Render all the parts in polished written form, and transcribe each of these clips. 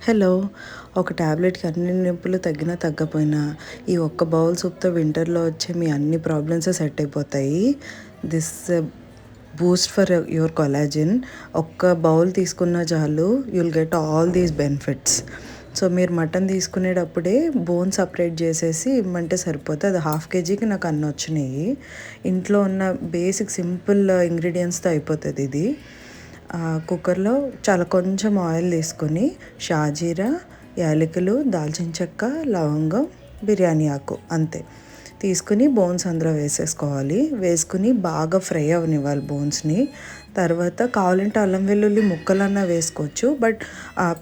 Hello! ఒక టాబ్లెట్‌కి అన్ని నొప్పులు తగ్గినా, తగ్గపోయినా ఈ ఒక్క బౌల్ సూప్‌తో వింటర్‌లో వచ్చే మీ అన్ని ప్రాబ్లమ్స్ సెట్ అయిపోతాయి. This Boost for your collagen. ఒక్క బౌల్ తీసుకున్నా చాలు, you'll get all these benefits. So, మీరు మటన్ తీసుకునేటప్పుడే బోన్ సెపరేట్ చేసేసి ఇమ్మంటే సరిపోతుంది. అది హాఫ్ కేజీకి నాకు అన్నీ వచ్చినాయి. ఇంట్లో ఉన్న బేసిక్ సింపుల్ ఇంగ్రీడియంట్స్‌తో అయిపోతుంది ఇది. కుక్కర్లో చాలా కొంచెం ఆయిల్ తీసుకొని షాజీరా, యాలకులు, దాల్చిన చెక్క, లవంగం, బిర్యానీ ఆకు అంతే తీసుకుని బోన్స్ అందులో వేసేసుకోవాలి. వేసుకుని బాగా ఫ్రై అవనివ్వాలి బోన్స్ని. తర్వాత కావాలంటే అల్లం వెల్లుల్లి ముక్కలన్నా వేసుకోవచ్చు. బట్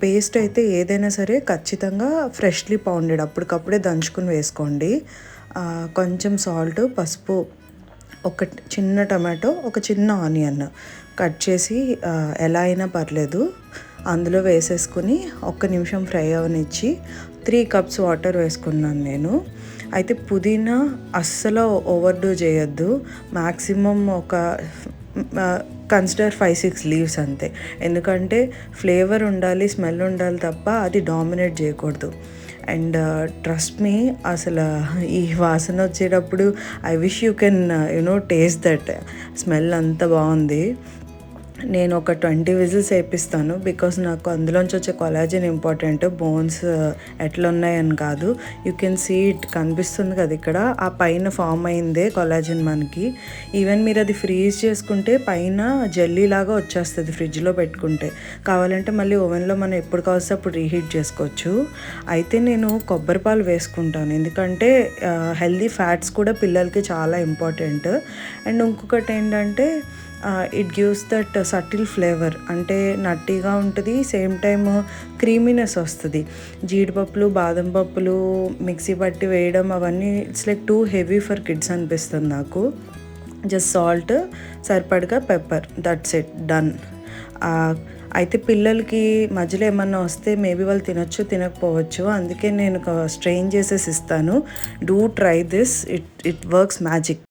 పేస్ట్ అయితే ఏదైనా సరే ఖచ్చితంగా ఫ్రెష్లీ పౌండెడ్ అప్పటికప్పుడే దంచుకుని వేసుకోండి. కొంచెం సాల్ట్, పసుపు, ఒక చిన్న టమాటో, ఒక చిన్న ఆనియన్ కట్ చేసి ఎలా అయినా పర్లేదు అందులో వేసేసుకుని ఒక్క నిమిషం ఫ్రై అవనిచ్చి 3 కప్స్ వాటర్ వేసుకున్నాను నేను. అయితే పుదీనా అస్సలు ఓవర్డూ చేయొద్దు. మ్యాక్సిమం ఒక కన్సిడర్ 5-6 లీవ్స్ అంతే. ఎందుకంటే ఫ్లేవర్ ఉండాలి, స్మెల్ ఉండాలి తప్ప అది డామినేట్ చేయకూడదు. అండ్ ట్రస్ట్ మీ, అసలు ఈ వాసన వచ్చేటప్పుడు I wish you can taste that smell. అంత బాగుంది. నేను ఒక 20 విజిల్స్ వేపిస్తాను. బికాస్ నాకు అందులోంచి వచ్చే కొలాజన్ ఇంపార్టెంట్, బోన్స్ ఎట్లా ఉన్నాయని కాదు. యూ కెన్ సీ ఇట్, కనిపిస్తుంది కదా ఇక్కడ, ఆ పైన ఫామ్ అయిందే కొలాజన్ మనకి. ఈవెన్ మీరు అది ఫ్రీజ్ చేసుకుంటే పైన జెల్లీ లాగా వచ్చేస్తుంది ఫ్రిడ్జ్లో పెట్టుకుంటే. కావాలంటే మళ్ళీ ఓవెన్లో మనం ఎప్పుడు కావస్తే అప్పుడు రీహీట్ చేసుకోవచ్చు. అయితే నేను కొబ్బరి పాలు వేసుకుంటాను, ఎందుకంటే హెల్దీ ఫ్యాట్స్ కూడా పిల్లలకి చాలా ఇంపార్టెంట్. అండ్ ఇంకొకటి ఏంటంటే it gives that subtle flavour, అంటే నట్టీగా ఉంటుంది, సేమ్ టైమ్ క్రీమీనెస్ వస్తుంది. జీడిపప్పులు, బాదం పప్పులు మిక్సీ పట్టి వేయడం అవన్నీ it's like too heavy for kids అనిపిస్తుంది నాకు. జస్ట్ సాల్ట్, సరిపడగా పెప్పర్, దట్స్ ఇట్, డన్. అయితే పిల్లలకి మధ్యలో ఏమన్నా వస్తే మేబీ వాళ్ళు తినొచ్చు, తినకపోవచ్చు. అందుకే నేను స్ట్రెయిన్ చేసేసి ఇస్తాను. Do try this, it works magic.